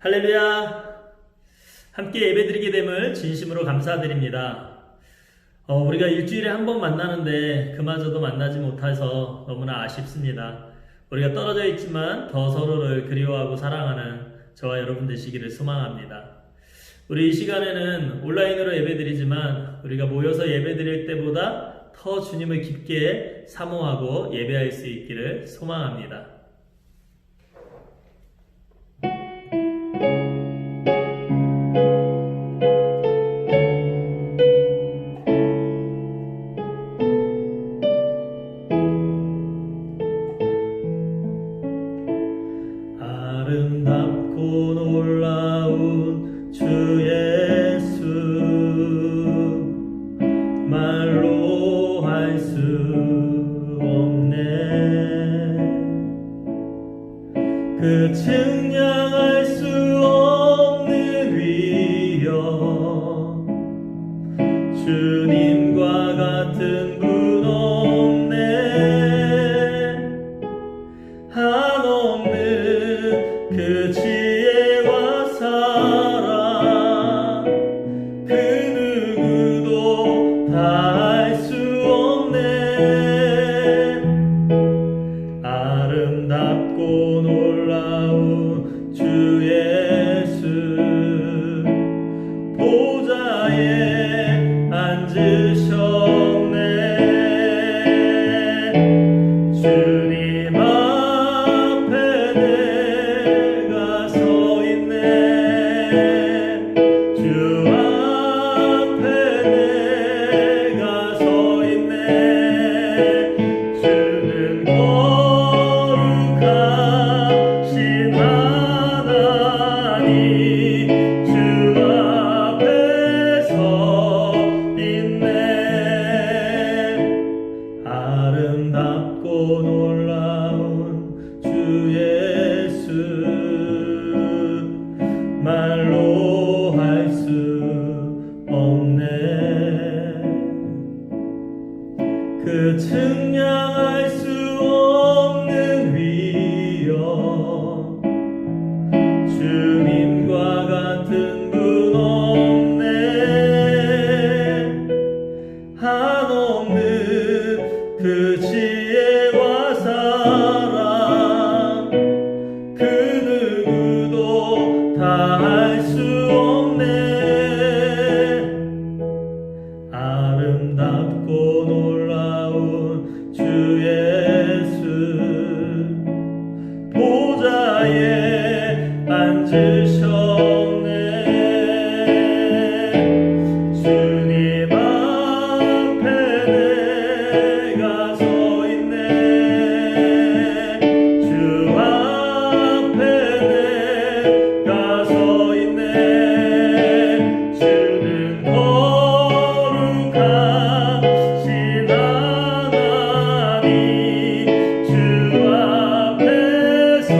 할렐루야! 함께 예배드리게 됨을 진심으로 감사드립니다. 우리가 일주일에 한 번 만나는데 그마저도 만나지 못해서 너무나 아쉽습니다. 우리가 떨어져 있지만 더 서로를 그리워하고 사랑하는 저와 여러분 되시기를 소망합니다. 우리 이 시간에는 온라인으로 예배드리지만 우리가 모여서 예배드릴 때보다 더 주님을 깊게 사모하고 예배할 수 있기를 소망합니다. 아름답고 놀라운 주 예수, 말로 할 수 없네. 그 측량할 수 없는 위엄, 주님과 같은 분 없네. 한없는 그 지혜와 사랑, 그 누구도 다 할 수 없네. 아름답고 놀라운 주 예수, 보좌에 앉으셨네. 주님 앞에 내가 서 있네. 주 앞에 내가 서 있네. 주는 거룩하신 하나님, 주 앞에 서 있네. 아름답고 놀라운 주 예수, 말로 할 수 없네. 그 측량할 수 없는 위엄, 주님과 같은 분 없네. 한없는 그 지혜와 사랑, 그 누구도 다 할 수 없네. 아름답고 놀라운 주 예수, 보좌에 앉으셨네. 주님 앞에 내가 서 있네. 주 앞에 내가 서 있네. 주는 거룩하신 하나님, 주 앞에 서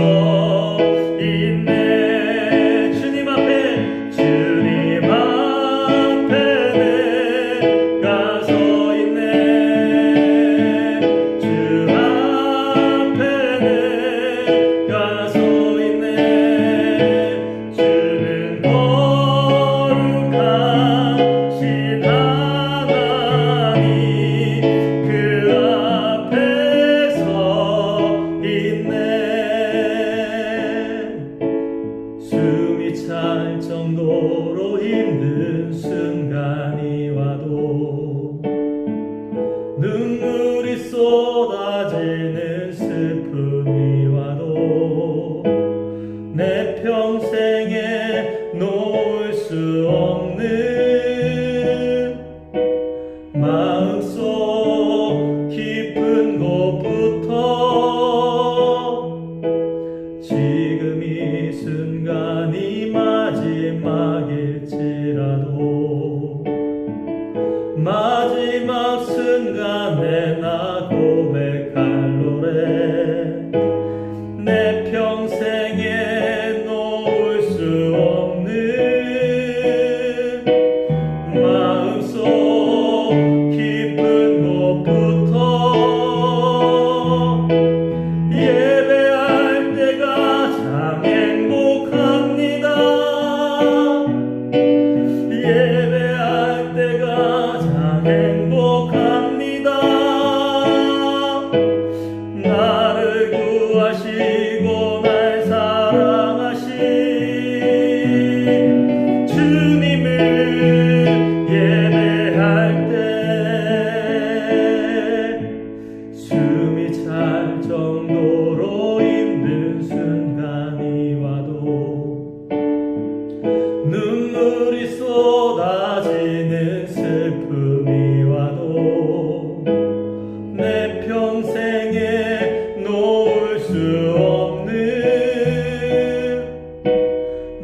있네. 주님 앞에 내가 서 있네. 주 앞에 내가 서 있네. 주는 거룩하신 하나님, 그 앞에 서 있네. 숨이 찰 정도로 힘든 순간이 와도, 눈물이 쏟아지는 슬픔이 와도, 내 평생에 놓을 수 없는 마음속 깊은 곳부터, 지금 이 순간이 마지막일지라도, 마지막 순간에 나 고백할 노래, 정도로 힘든 순간이 와도 눈물이 쏟아지는 슬픔이 와도 내 평생에 놓을 수 없는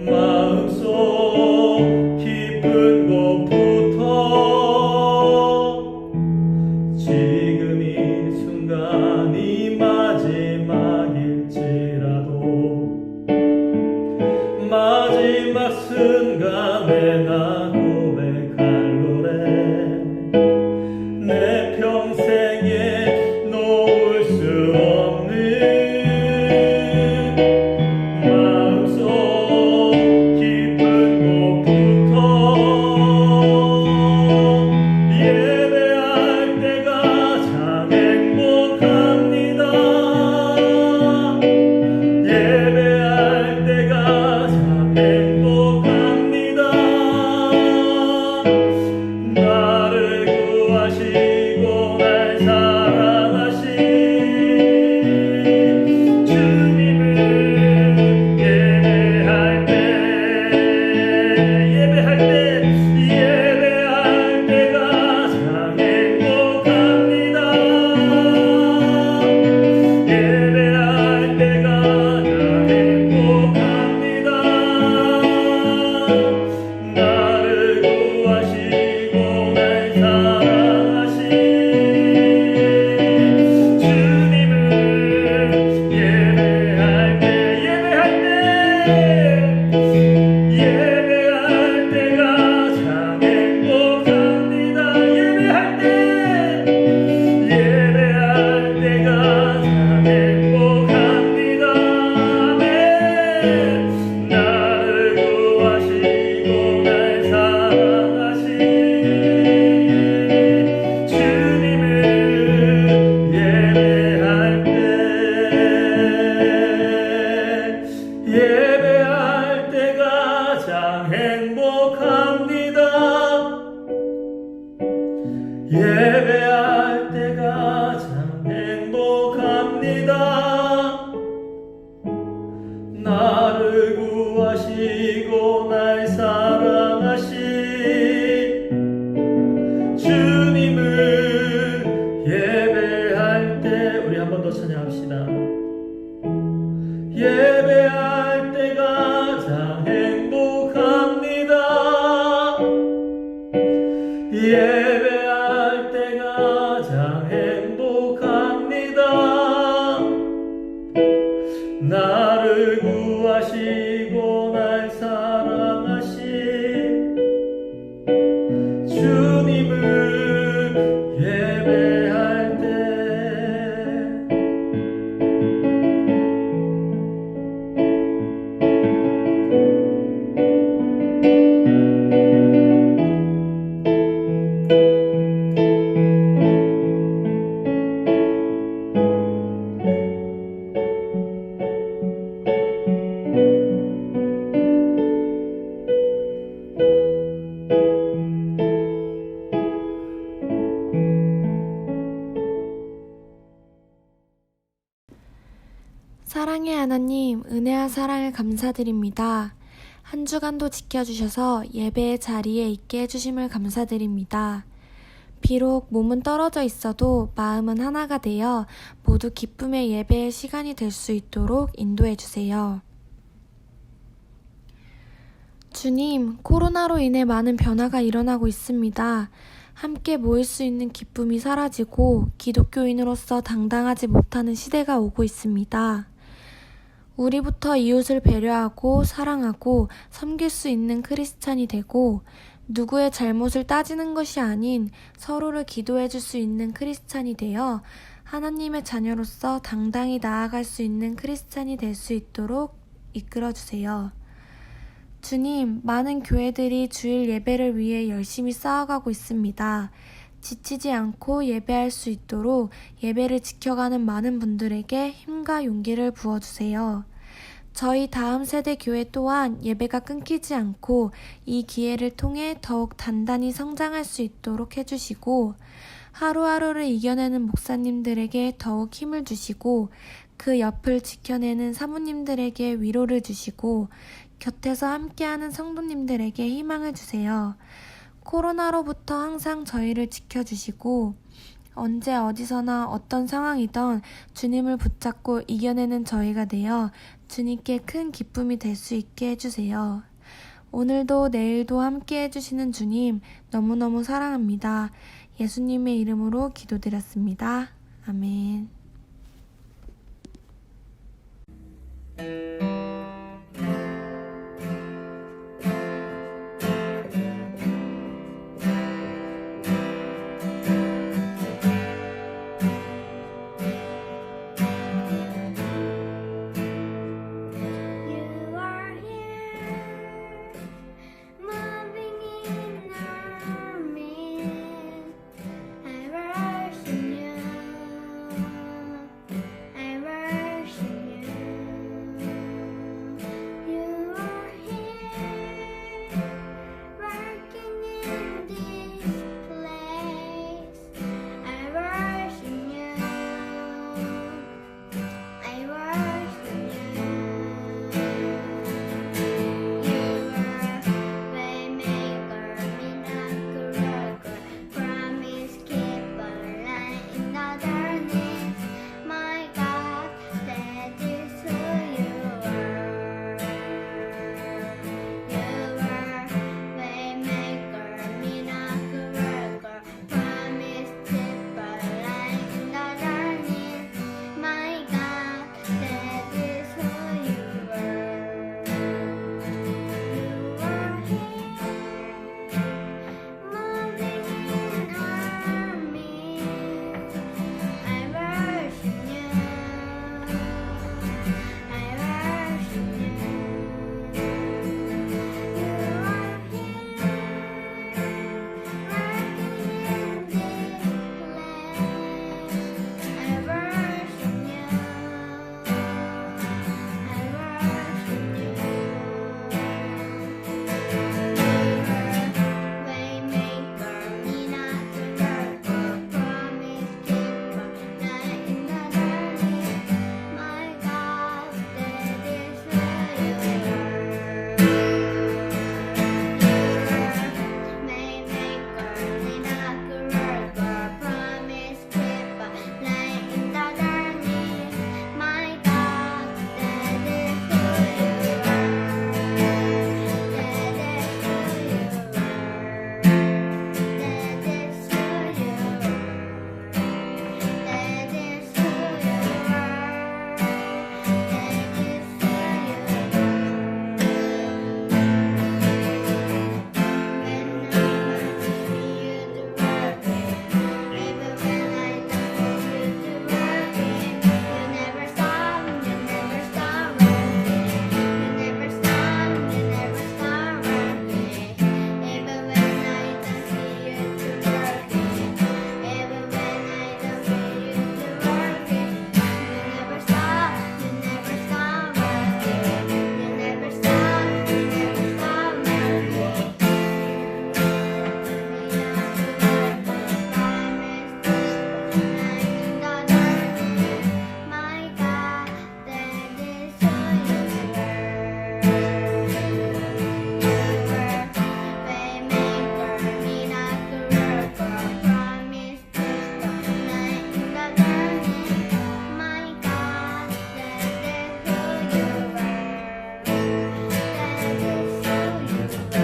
마음속 깊은 곳부터 지금 이 순간이 마지막일지라도 마지막 순간에 나 고백할 노래 내 평생에 놓을 수 없는 마음속 깊은 곳부터 예배할 때가 참 행복합니다. 예배할 때가 참 행복합니다. 나를 구하시고 날 사랑하신 주님을 예배할 때가 참 행복합니다. 예배할 때가 참 행복합니다. 나를 구하시고 날 사랑하신 주님을 예배할 때가 참 행복합니다. 예배할 때가 참 행복합니다. 나를 구하시고 날 사랑하신 주님을 예배할 때가 참 행복합니다. 예배할 때가 참 행복합니다. 나를 구하시고 날 사랑하신 주님을 예배할 때 우리 한 번 더 찬양합시다. 예배할 때가 참 행복합니다. 예배할 때가 참 행복합니다. 나를 구하시고 날 사랑하신 주님을 예배할 때 사랑의 하나님, 은혜와 사랑을 감사드립니다. 한 주간도 지켜주셔서 예배의 자리에 있게 해주심을 감사드립니다. 비록 몸은 떨어져 있어도 마음은 하나가 되어 모두 기쁨의 예배의 시간이 될 수 있도록 인도해 주세요. 주님, 코로나로 인해 많은 변화가 일어나고 있습니다. 함께 모일 수 있는 기쁨이 사라지고 기독교인으로서 당당하지 못하는 시대가 오고 있습니다. 우리부터 이웃을 배려하고 사랑하고 섬길 수 있는 크리스찬이 되고 누구의 잘못을 따지는 것이 아닌 서로를 기도해 줄 수 있는 크리스찬이 되어 하나님의 자녀로서 당당히 나아갈 수 있는 크리스찬이 될 수 있도록 이끌어 주세요. 주님, 많은 교회들이 주일 예배를 위해 열심히 싸워가고 있습니다. 지치지 않고 예배할 수 있도록 예배를 지켜가는 많은 분들에게 힘과 용기를 부어주세요. 저희 다음 세대 교회 또한 예배가 끊기지 않고 이 기회를 통해 더욱 단단히 성장할 수 있도록 해주시고 하루하루를 이겨내는 목사님들에게 더욱 힘을 주시고 그 옆을 지켜내는 사모님들에게 위로를 주시고 곁에서 함께하는 성도님들에게 희망을 주세요. 코로나로부터 항상 저희를 지켜주시고 언제 어디서나 어떤 상황이든 주님을 붙잡고 이겨내는 저희가 되어 주님께 큰 기쁨이 될 수 있게 해주세요. 오늘도 내일도 함께 해주시는 주님 너무너무 사랑합니다. 예수님의 이름으로 기도드렸습니다. 아멘. You are here, moving in our midst. I worship you. I worship you. You are here, working in this place. I worship you. I worship you. You are waymaker, miracle worker, promise keeper, light in the darkness. My God, that is who you are. You are waymaker, miracle worker, promise keeper, light in the darkness. My God, that is who you are. You are here, moving in our midst. I worship you. I worship you. You are here, working in this place. I worship you. I worship you. Waymaker, miracle worker, promise keeper, light in the darkness. My God, that is who you are. Waymaker, miracle worker, promise keeper, light in the darkness. My God, that is who you are. That is who you are.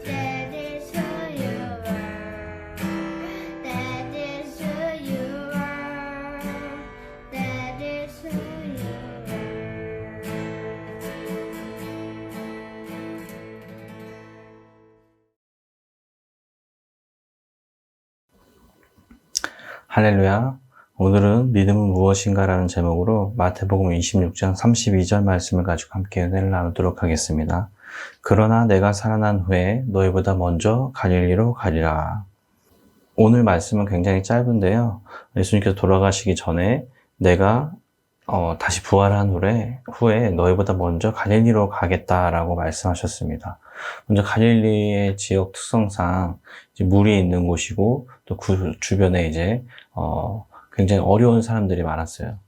That is who you are. That is who you are. That is who 할렐루야. 오늘은 믿음은 무엇인가 라는 제목으로 마태복음 26장 32절 말씀을 가지고 함께 은혜를 나누도록 하겠습니다. 그러나 내가 살아난 후에 너희보다 먼저 갈릴리로 가리라. 오늘 말씀은 굉장히 짧은데요. 예수님께서 돌아가시기 전에 내가 다시 부활한 후에 너희보다 먼저 갈릴리로 가겠다라고 말씀하셨습니다. 먼저 갈릴리의 지역 특성상 이제 물이 있는 곳이고 또 그 주변에 이제 굉장히 어려운 사람들이 많았어요.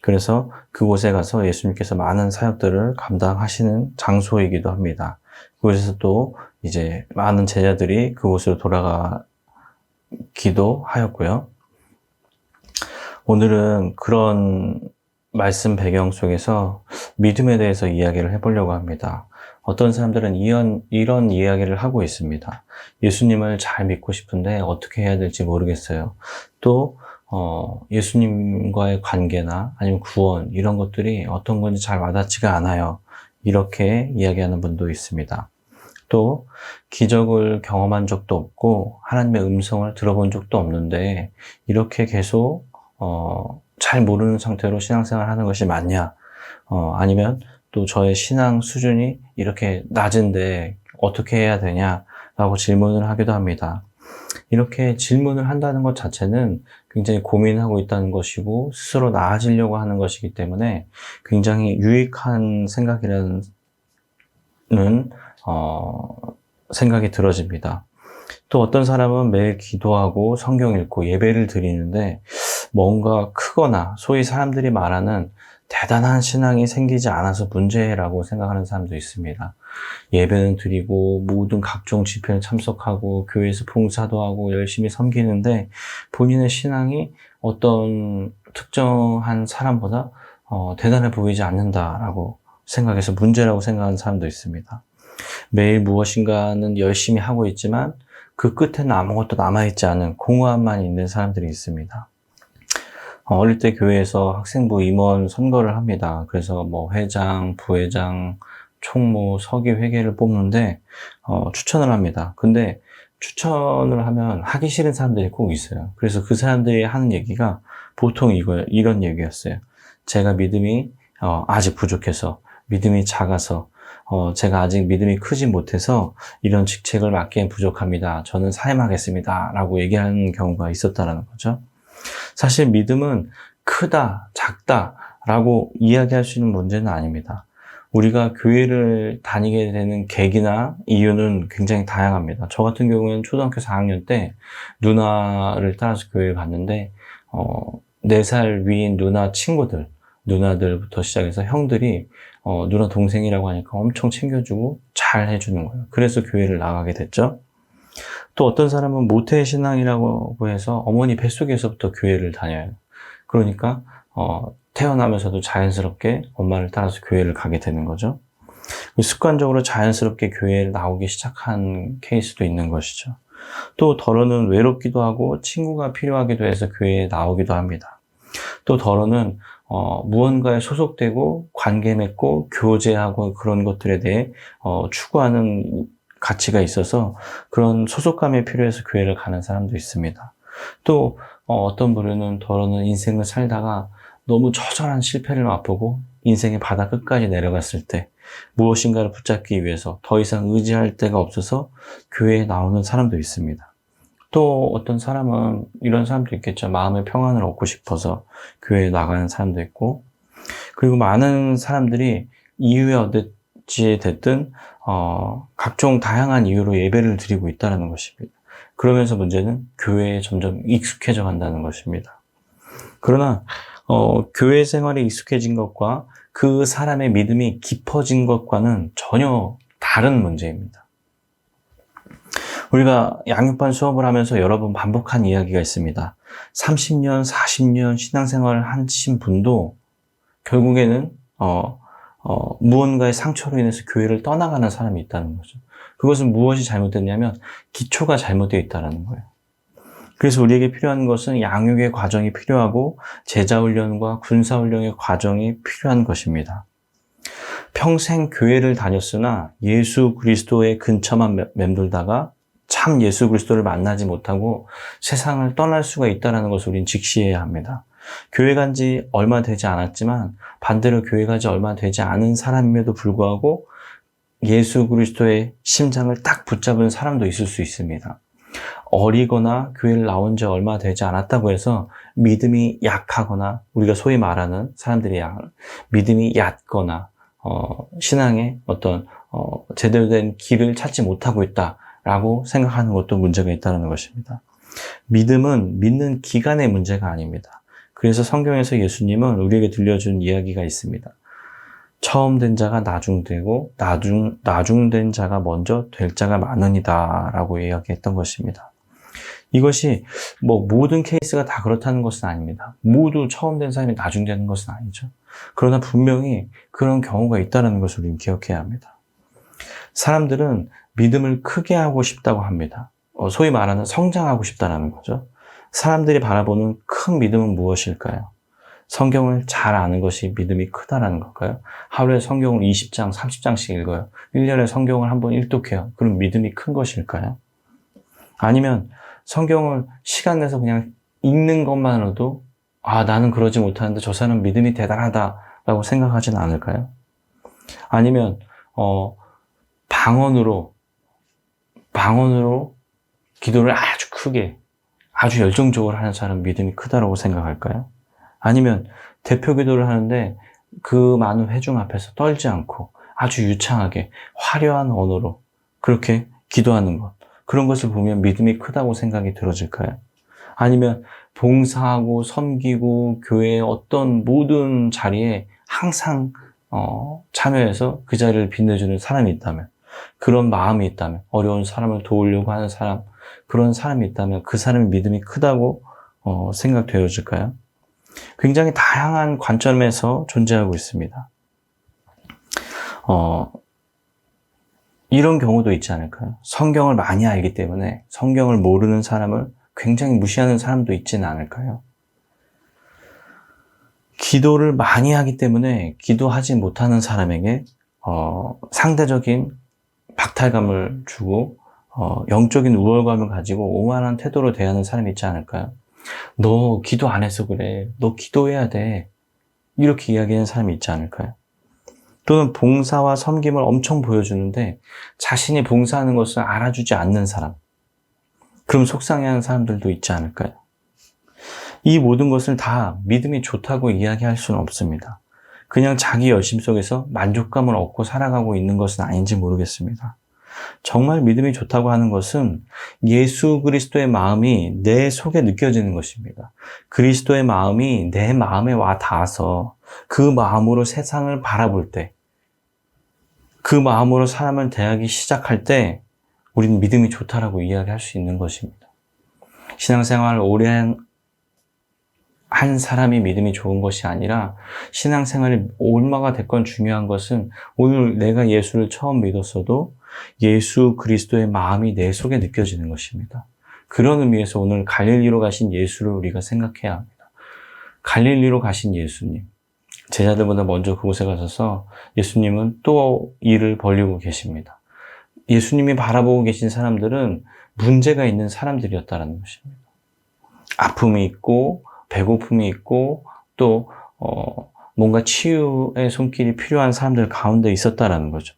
그래서 그곳에 가서 예수님께서 많은 사역들을 감당하시는 장소이기도 합니다. 그곳에서 또 이제 많은 제자들이 그곳으로 돌아가기도 하였고요. 오늘은 그런 말씀 배경 속에서 믿음에 대해서 이야기를 해보려고 합니다. 어떤 사람들은 이런 이야기를 하고 있습니다. 예수님을 잘 믿고 싶은데 어떻게 해야 될지 모르겠어요. 또 예수님과의 관계나 아니면 구원 이런 것들이 어떤 건지 잘 와닿지가 않아요. 이렇게 이야기하는 분도 있습니다. 또 기적을 경험한 적도 없고 하나님의 음성을 들어본 적도 없는데 이렇게 계속 잘 모르는 상태로 신앙생활 하는 것이 맞냐? 아니면 또 저의 신앙 수준이 이렇게 낮은데 어떻게 해야 되냐라고 질문을 하기도 합니다. 이렇게 질문을 한다는 것 자체는 굉장히 고민하고 있다는 것이고 스스로 나아지려고 하는 것이기 때문에 굉장히 유익한 생각이라는 생각이 들어집니다. 또 어떤 사람은 매일 기도하고 성경 읽고 예배를 드리는데 뭔가 크거나 소위 사람들이 말하는 대단한 신앙이 생기지 않아서 문제라고 생각하는 사람도 있습니다. 예배는 드리고 모든 각종 집회에 참석하고 교회에서 봉사도 하고 열심히 섬기는데 본인의 신앙이 어떤 특정한 사람보다 대단해 보이지 않는다라고 생각해서 문제라고 생각하는 사람도 있습니다. 매일 무엇인가는 열심히 하고 있지만 그 끝에는 아무것도 남아있지 않은 공허함만 있는 사람들이 있습니다. 어릴 때 교회에서 학생부 임원 선거를 합니다. 그래서 뭐 회장, 부회장, 총무, 서기, 회계를 뽑는데 추천을 합니다. 근데 추천을 하면 하기 싫은 사람들이 꼭 있어요. 그래서 그 사람들이 하는 얘기가 보통 이런 얘기였어요. 제가 믿음이 아직 부족해서, 믿음이 작아서, 제가 아직 믿음이 크지 못해서 이런 직책을 맡기엔 부족합니다. 저는 사임하겠습니다. 라고 얘기하는 경우가 있었다는 거죠. 사실 믿음은 크다, 작다 라고 이야기할 수 있는 문제는 아닙니다. 우리가 교회를 다니게 되는 계기나 이유는 굉장히 다양합니다. 저 같은 경우에는 초등학교 4학년 때 누나를 따라서 교회를 갔는데 4살 위인 누나 친구들, 누나들부터 시작해서 형들이 누나 동생이라고 하니까 엄청 챙겨주고 잘 해주는 거예요. 그래서 교회를 나가게 됐죠. 또 어떤 사람은 모태신앙이라고 해서 어머니 뱃속에서부터 교회를 다녀요. 그러니까 태어나면서도 자연스럽게 엄마를 따라서 교회를 가게 되는 거죠. 습관적으로 자연스럽게 교회를 나오기 시작한 케이스도 있는 것이죠. 또 더러는 외롭기도 하고 친구가 필요하기도 해서 교회에 나오기도 합니다. 또 더러는 무언가에 소속되고 관계 맺고 교제하고 그런 것들에 대해 추구하는 가치가 있어서 그런 소속감이 필요해서 교회를 가는 사람도 있습니다. 또 어떤 부류는 더러는 인생을 살다가 너무 처절한 실패를 맛보고 인생의 바다 끝까지 내려갔을 때 무엇인가를 붙잡기 위해서 더 이상 의지할 데가 없어서 교회에 나오는 사람도 있습니다. 또 어떤 사람은 이런 사람도 있겠죠. 마음의 평안을 얻고 싶어서 교회에 나가는 사람도 있고, 그리고 많은 사람들이 이유에 어찌 됐든 각종 다양한 이유로 예배를 드리고 있다는 것입니다. 그러면서 문제는 교회에 점점 익숙해져 간다는 것입니다. 그러나 교회 생활에 익숙해진 것과 그 사람의 믿음이 깊어진 것과는 전혀 다른 문제입니다. 우리가 양육반 수업을 하면서 여러 번 반복한 이야기가 있습니다. 30년, 40년 신앙생활을 하신 분도 결국에는 무언가의 상처로 인해서 교회를 떠나가는 사람이 있다는 거죠. 그것은 무엇이 잘못됐냐면 기초가 잘못되어 있다는 거예요. 그래서 우리에게 필요한 것은 양육의 과정이 필요하고 제자훈련과 군사훈련의 과정이 필요한 것입니다. 평생 교회를 다녔으나 예수 그리스도의 근처만 맴돌다가 참 예수 그리스도를 만나지 못하고 세상을 떠날 수가 있다는 것을 우리는 직시해야 합니다. 교회 간 지 얼마 되지 않았지만 반대로 교회 가지 얼마 되지 않은 사람임에도 불구하고 예수 그리스도의 심장을 딱 붙잡은 사람도 있을 수 있습니다. 어리거나 교회를 나온 지 얼마 되지 않았다고 해서 믿음이 약하거나, 우리가 소위 말하는 사람들이 믿음이 얕거나 신앙의 어떤 제대로 된 길을 찾지 못하고 있다라고 생각하는 것도 문제가 있다는 것입니다. 믿음은 믿는 기간의 문제가 아닙니다. 그래서 성경에서 예수님은 우리에게 들려준 이야기가 있습니다. 처음 된 자가 나중되고 나중된 자가 먼저 될 자가 많으니라 라고 이야기했던 것입니다. 이것이 모든 케이스가 다 그렇다는 것은 아닙니다. 모두 처음 된 사람이 나중되는 것은 아니죠. 그러나 분명히 그런 경우가 있다는 것을 우리는 기억해야 합니다. 사람들은 믿음을 크게 하고 싶다고 합니다. 소위 말하는 성장하고 싶다는 거죠. 사람들이 바라보는 큰 믿음은 무엇일까요? 성경을 잘 아는 것이 믿음이 크다라는 걸까요? 하루에 성경을 20장, 30장씩 읽어요. 1년에 성경을 한번 일독해요. 그럼 믿음이 큰 것일까요? 아니면 성경을 시간 내서 그냥 읽는 것만으로도 나는 그러지 못하는데 저 사람은 믿음이 대단하다라고 생각하지는 않을까요? 아니면 방언으로 기도를 아주 크게, 아주 열정적으로 하는 사람은 믿음이 크다라고 생각할까요? 아니면 대표 기도를 하는데 그 많은 회중 앞에서 떨지 않고 아주 유창하게 화려한 언어로 그렇게 기도하는 것, 그런 것을 보면 믿음이 크다고 생각이 들어질까요? 아니면 봉사하고 섬기고 교회의 어떤 모든 자리에 항상 참여해서 그 자리를 빛내주는 사람이 있다면, 그런 마음이 있다면, 어려운 사람을 도우려고 하는 사람, 그런 사람이 있다면 그 사람의 믿음이 크다고 생각되어질까요? 굉장히 다양한 관점에서 존재하고 있습니다. 이런 경우도 있지 않을까요? 성경을 많이 알기 때문에 성경을 모르는 사람을 굉장히 무시하는 사람도 있지는 않을까요? 기도를 많이 하기 때문에 기도하지 못하는 사람에게 상대적인 박탈감을 주고 영적인 우월감을 가지고 오만한 태도로 대하는 사람이 있지 않을까요? 너 기도 안 해서 그래. 너 기도해야 돼. 이렇게 이야기하는 사람이 있지 않을까요? 또는 봉사와 섬김을 엄청 보여주는데 자신이 봉사하는 것을 알아주지 않는 사람. 그럼 속상해하는 사람들도 있지 않을까요? 이 모든 것을 다 믿음이 좋다고 이야기할 수는 없습니다. 그냥 자기 열심 속에서 만족감을 얻고 살아가고 있는 것은 아닌지 모르겠습니다. 정말 믿음이 좋다고 하는 것은 예수 그리스도의 마음이 내 속에 느껴지는 것입니다. 그리스도의 마음이 내 마음에 와 닿아서 그 마음으로 세상을 바라볼 때, 그 마음으로 사람을 대하기 시작할 때 우리는 믿음이 좋다라고 이야기할 수 있는 것입니다. 신앙생활을 오래 한 사람이 믿음이 좋은 것이 아니라 신앙생활이 얼마가 됐건 중요한 것은 오늘 내가 예수를 처음 믿었어도 예수 그리스도의 마음이 내 속에 느껴지는 것입니다. 그런 의미에서 오늘 갈릴리로 가신 예수를 우리가 생각해야 합니다. 갈릴리로 가신 예수님. 제자들보다 먼저 그곳에 가셔서 예수님은 또 일을 벌이고 계십니다. 예수님이 바라보고 계신 사람들은 문제가 있는 사람들이었다는 것입니다. 아픔이 있고 배고픔이 있고 또 뭔가 치유의 손길이 필요한 사람들 가운데 있었다라는 거죠.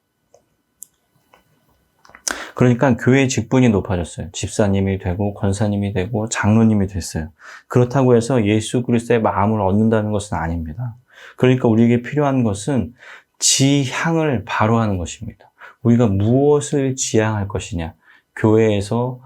그러니까 교회의 직분이 높아졌어요. 집사님이 되고 권사님이 되고 장로님이 됐어요. 그렇다고 해서 예수 그리스도의 마음을 얻는다는 것은 아닙니다. 그러니까 우리에게 필요한 것은 지향을 바로 하는 것입니다. 우리가 무엇을 지향할 것이냐. 교회에서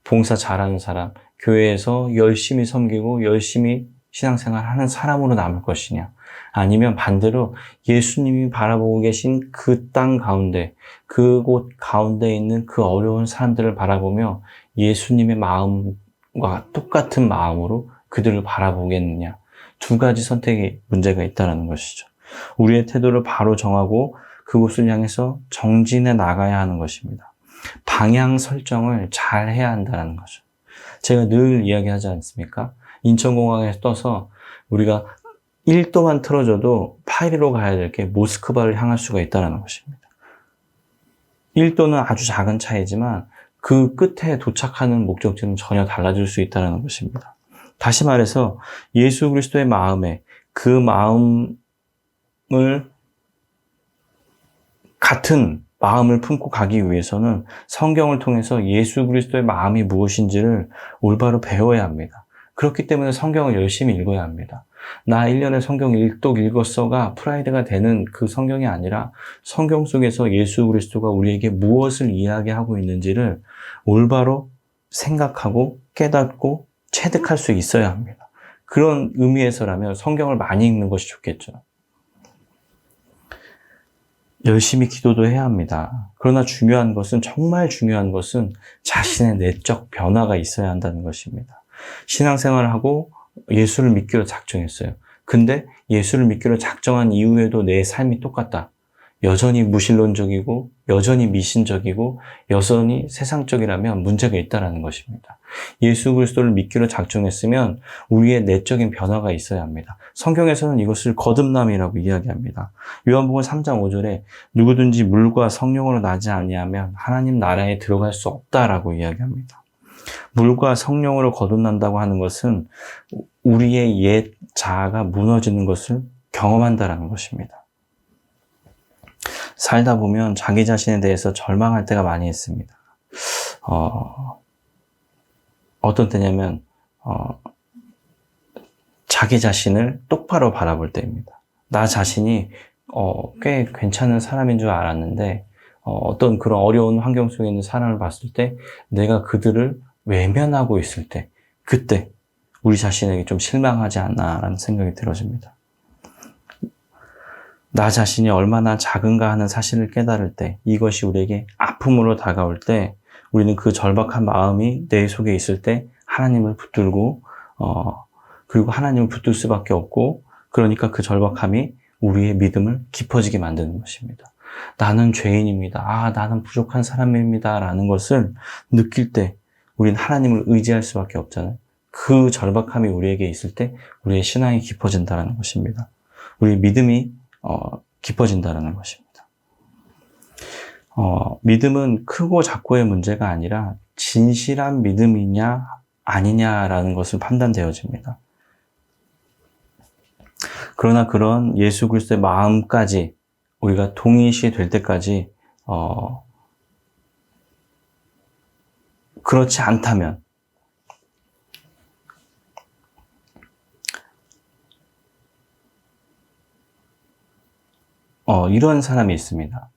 봉사 잘하는 사람, 교회에서 열심히 섬기고 열심히 신앙생활 하는 사람으로 남을 것이냐. 아니면 반대로 예수님이 바라보고 계신 그 땅 가운데, 그곳 가운데 있는 그 어려운 사람들을 바라보며 예수님의 마음과 똑같은 마음으로 그들을 바라보겠느냐. 두 가지 선택의 문제가 있다는 것이죠. 우리의 태도를 바로 정하고 그곳을 향해서 정진해 나가야 하는 것입니다. 방향 설정을 잘 해야 한다는 거죠. 제가 늘 이야기하지 않습니까? 인천공항에 떠서 우리가 1도만 틀어져도 파리로 가야 될 게 모스크바를 향할 수가 있다는 것입니다. 1도는 아주 작은 차이지만 그 끝에 도착하는 목적지는 전혀 달라질 수 있다는 것입니다. 다시 말해서 예수 그리스도의 마음에 그 마음을 같은 마음을 품고 가기 위해서는 성경을 통해서 예수 그리스도의 마음이 무엇인지를 올바로 배워야 합니다. 그렇기 때문에 성경을 열심히 읽어야 합니다. 나 1년에 성경 읽독 읽었어가 프라이드가 되는 그 성경이 아니라 성경 속에서 예수 그리스도가 우리에게 무엇을 이야기하고 있는지를 올바로 생각하고 깨닫고 체득할 수 있어야 합니다. 그런 의미에서라면 성경을 많이 읽는 것이 좋겠죠. 열심히 기도도 해야 합니다. 그러나 정말 중요한 것은 자신의 내적 변화가 있어야 한다는 것입니다. 신앙생활을 하고 예수를 믿기로 작정했어요. 근데 예수를 믿기로 작정한 이후에도 내 삶이 똑같다. 여전히 무신론적이고 여전히 미신적이고 여전히 세상적이라면 문제가 있다는 것입니다. 예수 그리스도를 믿기로 작정했으면 우리의 내적인 변화가 있어야 합니다. 성경에서는 이것을 거듭남이라고 이야기합니다. 요한복음 3장 5절에 누구든지 물과 성령으로 나지 아니하면 하나님 나라에 들어갈 수 없다라고 이야기합니다. 물과 성령으로 거듭난다고 하는 것은 우리의 옛 자아가 무너지는 것을 경험한다는 것입니다. 살다 보면 자기 자신에 대해서 절망할 때가 많이 있습니다. 어떤 때냐면 자기 자신을 똑바로 바라볼 때입니다. 나 자신이 꽤 괜찮은 사람인 줄 알았는데 어떤 그런 어려운 환경 속에 있는 사람을 봤을 때 내가 그들을 외면하고 있을 때 그때 우리 자신에게 좀 실망하지 않나라는 생각이 들어집니다. 나 자신이 얼마나 작은가 하는 사실을 깨달을 때 이것이 우리에게 아픔으로 다가올 때 우리는 그 절박한 마음이 내 속에 있을 때 하나님을 붙들고 그리고 하나님을 붙들 수밖에 없고 그러니까 그 절박함이 우리의 믿음을 깊어지게 만드는 것입니다. 나는 죄인입니다. 나는 부족한 사람입니다. 라는 것을 느낄 때 우리는 하나님을 의지할 수밖에 없잖아요. 그 절박함이 우리에게 있을 때 우리의 신앙이 깊어진다는 것입니다. 우리의 믿음이 깊어진다는 것입니다. 믿음은 크고 작고의 문제가 아니라 진실한 믿음이냐 아니냐라는 것을 판단되어집니다. 그러나 그런 예수 그리스도의 마음까지 우리가 동일시 될 때까지 그렇지 않다면 이런 사람이 있습니다.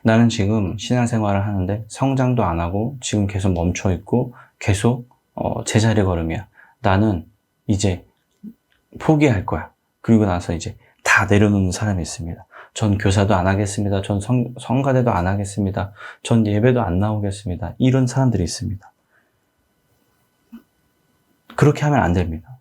나는 지금 신앙생활을 하는데 성장도 안 하고 지금 계속 멈춰 있고 계속 제자리 걸음이야. 나는 이제 포기할 거야. 그리고 나서 이제 다 내려놓는 사람이 있습니다. 전 교사도 안 하겠습니다. 전 성가대도 안 하겠습니다. 전 예배도 안 나오겠습니다. 이런 사람들이 있습니다. 그렇게 하면 안 됩니다.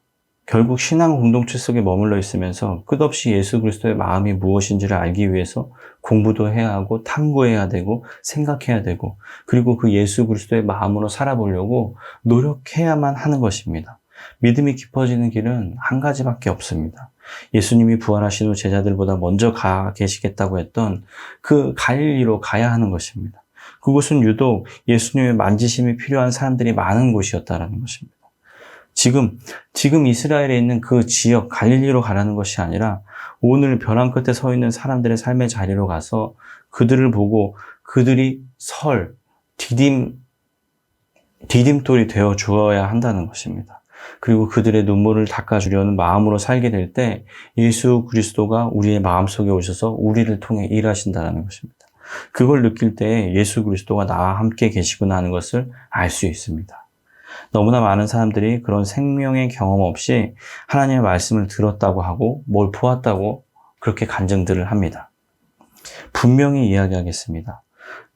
결국 신앙 공동체 속에 머물러 있으면서 끝없이 예수 그리스도의 마음이 무엇인지를 알기 위해서 공부도 해야 하고 탐구해야 되고 생각해야 되고 그리고 그 예수 그리스도의 마음으로 살아보려고 노력해야만 하는 것입니다. 믿음이 깊어지는 길은 한 가지밖에 없습니다. 예수님이 부활하신 후 제자들보다 먼저 가 계시겠다고 했던 그 갈릴리로 가야 하는 것입니다. 그곳은 유독 예수님의 만지심이 필요한 사람들이 많은 곳이었다는 것입니다. 지금 이스라엘에 있는 그 지역 갈릴리로 가라는 것이 아니라 오늘 벼랑 끝에 서 있는 사람들의 삶의 자리로 가서 그들을 보고 그들이 디딤돌이 되어 주어야 한다는 것입니다. 그리고 그들의 눈물을 닦아주려는 마음으로 살게 될 때 예수 그리스도가 우리의 마음속에 오셔서 우리를 통해 일하신다는 것입니다. 그걸 느낄 때 예수 그리스도가 나와 함께 계시구나 하는 것을 알 수 있습니다. 너무나 많은 사람들이 그런 생명의 경험 없이 하나님의 말씀을 들었다고 하고 뭘 보았다고 그렇게 간증들을 합니다. 분명히 이야기하겠습니다.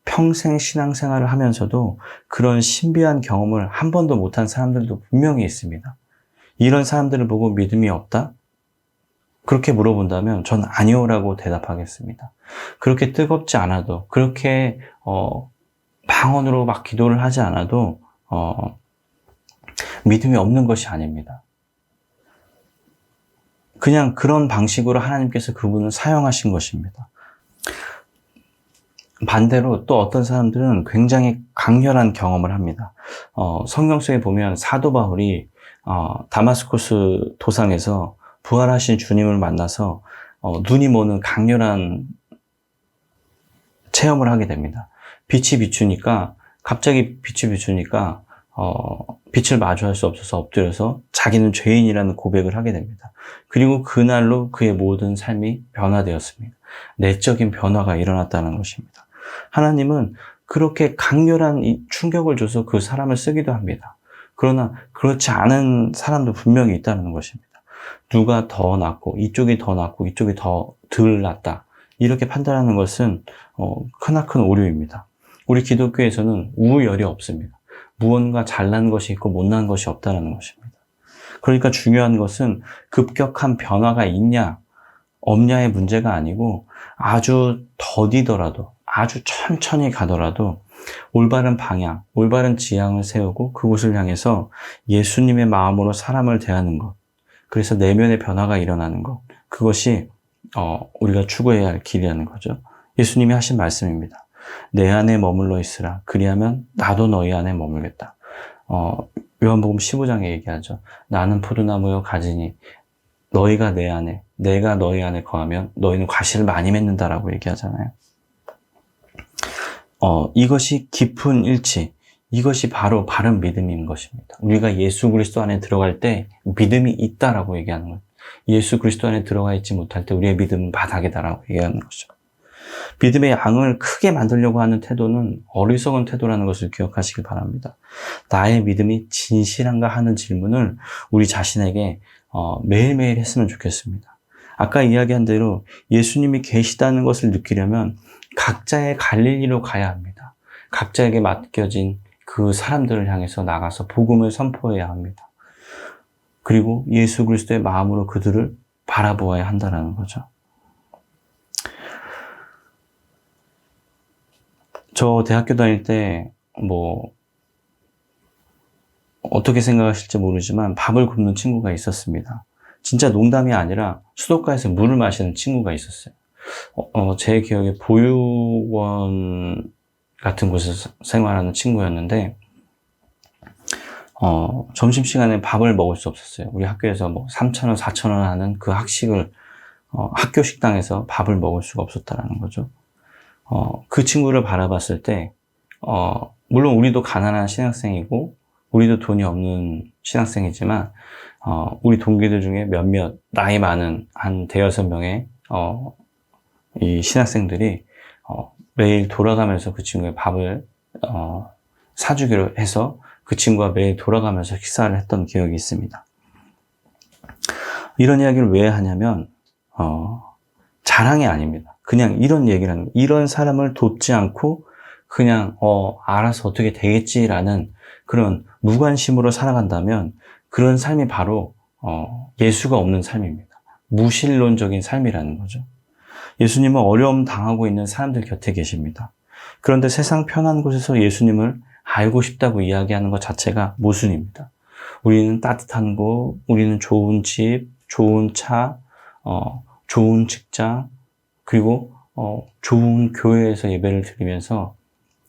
평생 신앙생활을 하면서도 그런 신비한 경험을 한 번도 못한 사람들도 분명히 있습니다. 이런 사람들을 보고 믿음이 없다? 그렇게 물어본다면 전 아니오라고 대답하겠습니다. 그렇게 뜨겁지 않아도 그렇게 방언으로 막 기도를 하지 않아도 믿음이 없는 것이 아닙니다. 그냥 그런 방식으로 하나님께서 그분을 사용하신 것입니다. 반대로 또 어떤 사람들은 굉장히 강렬한 경험을 합니다. 성경 속에 보면 사도 바울이 다마스쿠스 도상에서 부활하신 주님을 만나서 눈이 모는 강렬한 체험을 하게 됩니다. 빛이 비추니까 갑자기 빛이 비추니까 빛을 마주할 수 없어서 엎드려서 자기는 죄인이라는 고백을 하게 됩니다. 그리고 그날로 그의 모든 삶이 변화되었습니다. 내적인 변화가 일어났다는 것입니다. 하나님은 그렇게 강렬한 이 충격을 줘서 그 사람을 쓰기도 합니다. 그러나 그렇지 않은 사람도 분명히 있다는 것입니다. 누가 더 낫고 이쪽이 더 낫고 이쪽이 더 덜 낫다, 이렇게 판단하는 것은 크나큰 오류입니다. 우리 기독교에서는 우열이 없습니다. 무언가 잘난 것이 있고 못난 것이 없다는 것입니다. 그러니까 중요한 것은 급격한 변화가 있냐 없냐의 문제가 아니고, 아주 더디더라도 아주 천천히 가더라도 올바른 방향, 올바른 지향을 세우고 그곳을 향해서 예수님의 마음으로 사람을 대하는 것, 그래서 내면의 변화가 일어나는 것, 그것이 우리가 추구해야 할 길이라는 거죠. 예수님이 하신 말씀입니다. 내 안에 머물러 있으라. 그리하면 나도 너희 안에 머물겠다. 요한복음 15장에 얘기하죠. 나는 포도나무요 가지니 너희가 내 안에, 내가 너희 안에 거하면 너희는 과실을 많이 맺는다라고 얘기하잖아요. 이것이 깊은 일치, 이것이 바로 바른 믿음인 것입니다. 우리가 예수 그리스도 안에 들어갈 때 믿음이 있다라고 얘기하는 거예요. 예수 그리스도 안에 들어가 있지 못할 때 우리의 믿음은 바닥이다라고 얘기하는 거죠. 믿음의 양을 크게 만들려고 하는 태도는 어리석은 태도라는 것을 기억하시길 바랍니다. 나의 믿음이 진실한가 하는 질문을 우리 자신에게 매일매일 했으면 좋겠습니다. 아까 이야기한 대로 예수님이 계시다는 것을 느끼려면 각자의 갈릴리로 가야 합니다. 각자에게 맡겨진 그 사람들을 향해서 나가서 복음을 선포해야 합니다. 그리고 예수 그리스도의 마음으로 그들을 바라보아야 한다는 거죠. 저 대학교 다닐 때 어떻게 생각하실지 모르지만 밥을 굶는 친구가 있었습니다. 진짜 농담이 아니라 수도가에서 물을 마시는 친구가 있었어요. 제 기억에 보육원 같은 곳에서 생활하는 친구였는데 점심시간에 밥을 먹을 수 없었어요. 우리 학교에서 3,000원, 4,000원 하는 그 학식을 학교 식당에서 밥을 먹을 수가 없었다는 거죠. 그 친구를 바라봤을 때 물론 우리도 가난한 신학생이고 우리도 돈이 없는 신학생이지만 우리 동기들 중에 몇몇 나이 많은 한 대여섯 명의 이 신학생들이 매일 돌아가면서 그 친구의 밥을 사주기로 해서 그 친구가 매일 돌아가면서 식사를 했던 기억이 있습니다. 이런 이야기를 왜 하냐면 자랑이 아닙니다. 그냥 이런 얘기를 하는 거예요. 이런 사람을 돕지 않고 그냥 알아서 어떻게 되겠지라는 그런 무관심으로 살아간다면 그런 삶이 바로 예수가 없는 삶입니다. 무신론적인 삶이라는 거죠. 예수님은 어려움 당하고 있는 사람들 곁에 계십니다. 그런데 세상 편한 곳에서 예수님을 알고 싶다고 이야기하는 것 자체가 모순입니다. 우리는 따뜻한 곳, 우리는 좋은 집, 좋은 차, 좋은 직장, 그리고 좋은 교회에서 예배를 드리면서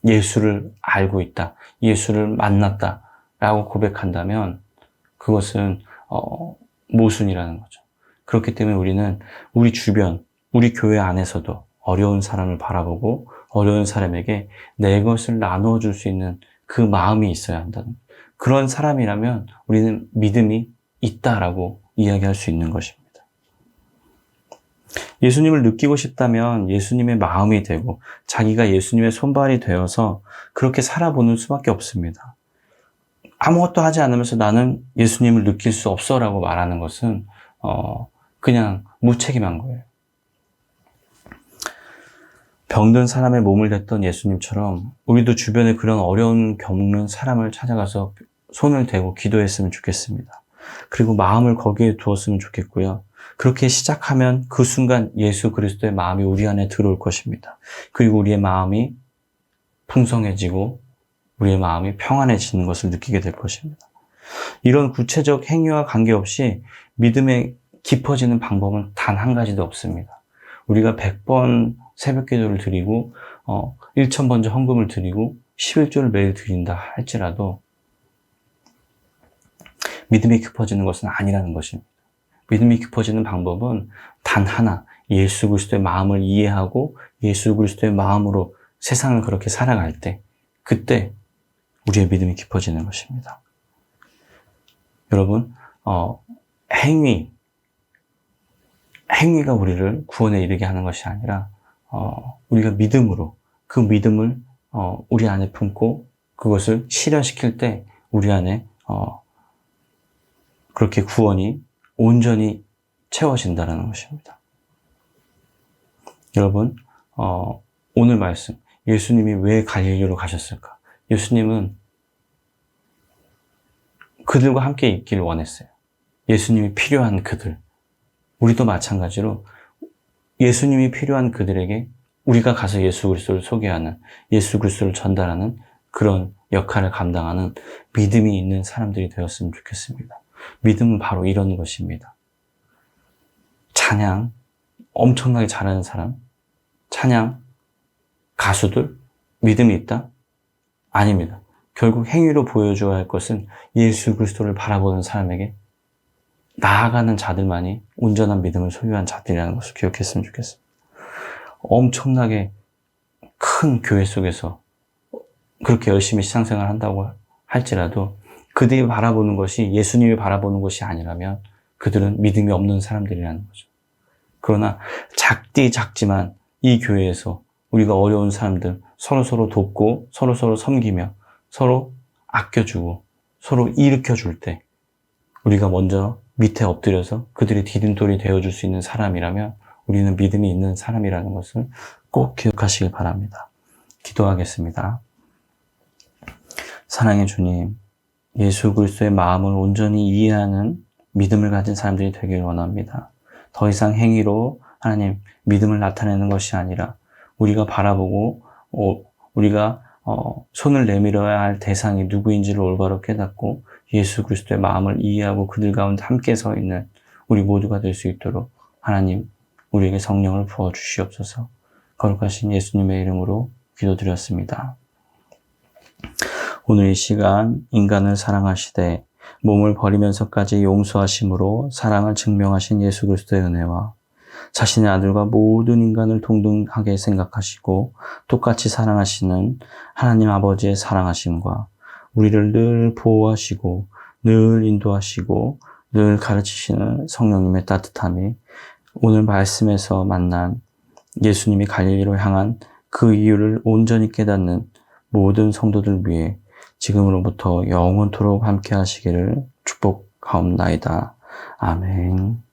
예수를 알고 있다, 예수를 만났다 라고 고백한다면 그것은 모순이라는 거죠. 그렇기 때문에 우리는 우리 주변, 우리 교회 안에서도 어려운 사람을 바라보고 어려운 사람에게 내 것을 나누어 줄 수 있는 그 마음이 있어야 한다는, 그런 사람이라면 우리는 믿음이 있다라고 이야기할 수 있는 것입니다. 예수님을 느끼고 싶다면 예수님의 마음이 되고 자기가 예수님의 손발이 되어서 그렇게 살아보는 수밖에 없습니다. 아무것도 하지 않으면서 나는 예수님을 느낄 수 없어 라고 말하는 것은 그냥 무책임한 거예요. 병든 사람의 몸을 댔던 예수님처럼 우리도 주변에 그런 어려운 겪는 사람을 찾아가서 손을 대고 기도했으면 좋겠습니다. 그리고 마음을 거기에 두었으면 좋겠고요. 그렇게 시작하면 그 순간 예수 그리스도의 마음이 우리 안에 들어올 것입니다. 그리고 우리의 마음이 풍성해지고 우리의 마음이 평안해지는 것을 느끼게 될 것입니다. 이런 구체적 행위와 관계없이 믿음에 깊어지는 방법은 단 한 가지도 없습니다. 우리가 100번 새벽 기도를 드리고 1,000번째 헌금을 드리고 11조를 매일 드린다 할지라도 믿음이 깊어지는 것은 아니라는 것입니다. 믿음이 깊어지는 방법은 단 하나, 예수 그리스도의 마음을 이해하고 예수 그리스도의 마음으로 세상을 그렇게 살아갈 때, 그때 우리의 믿음이 깊어지는 것입니다. 여러분, 행위가 우리를 구원에 이르게 하는 것이 아니라 우리가 믿음으로 그 믿음을 우리 안에 품고 그것을 실현시킬 때 우리 안에 그렇게 구원이 온전히 채워진다는 것입니다. 여러분, 오늘 말씀, 예수님이 왜 갈릴리로 가셨을까? 예수님은 그들과 함께 있기를 원했어요. 예수님이 필요한 그들, 우리도 마찬가지로 예수님이 필요한 그들에게 우리가 가서 예수 그리스도를 소개하는, 예수 그리스도를 전달하는 그런 역할을 감당하는 믿음이 있는 사람들이 되었으면 좋겠습니다. 믿음은 바로 이런 것입니다. 찬양 엄청나게 잘하는 사람, 찬양 가수들 믿음이 있다? 아닙니다. 결국 행위로 보여줘야 할 것은 예수 그리스도를 바라보는 사람에게 나아가는 자들만이 온전한 믿음을 소유한 자들이라는 것을 기억했으면 좋겠습니다. 엄청나게 큰 교회 속에서 그렇게 열심히 신앙생활을 한다고 할지라도 그들이 바라보는 것이 예수님이 바라보는 것이 아니라면 그들은 믿음이 없는 사람들이라는 거죠. 그러나 작지만 이 교회에서 우리가 어려운 사람들 서로 돕고 서로 섬기며 서로 아껴주고 서로 일으켜줄 때 우리가 먼저 밑에 엎드려서 그들의 디딤돌이 되어줄 수 있는 사람이라면 우리는 믿음이 있는 사람이라는 것을 꼭 기억하시길 바랍니다. 기도하겠습니다. 사랑의 주님, 예수 그리스도의 마음을 온전히 이해하는 믿음을 가진 사람들이 되길 원합니다. 더 이상 행위로 하나님 믿음을 나타내는 것이 아니라 우리가 바라보고 우리가 손을 내밀어야 할 대상이 누구인지를 올바로 깨닫고 예수 그리스도의 마음을 이해하고 그들 가운데 함께 서 있는 우리 모두가 될 수 있도록 하나님 우리에게 성령을 부어주시옵소서. 거룩하신 예수님의 이름으로 기도드렸습니다. 오늘 이 시간 인간을 사랑하시되 몸을 버리면서까지 용서하심으로 사랑을 증명하신 예수 그리스도의 은혜와 자신의 아들과 모든 인간을 동등하게 생각하시고 똑같이 사랑하시는 하나님 아버지의 사랑하심과 우리를 늘 보호하시고 늘 인도하시고 늘 가르치시는 성령님의 따뜻함이 오늘 말씀에서 만난 예수님이 갈릴리로 향한 그 이유를 온전히 깨닫는 모든 성도들 위해 지금으로부터 영원토록 함께 하시기를 축복하옵나이다. 아멘.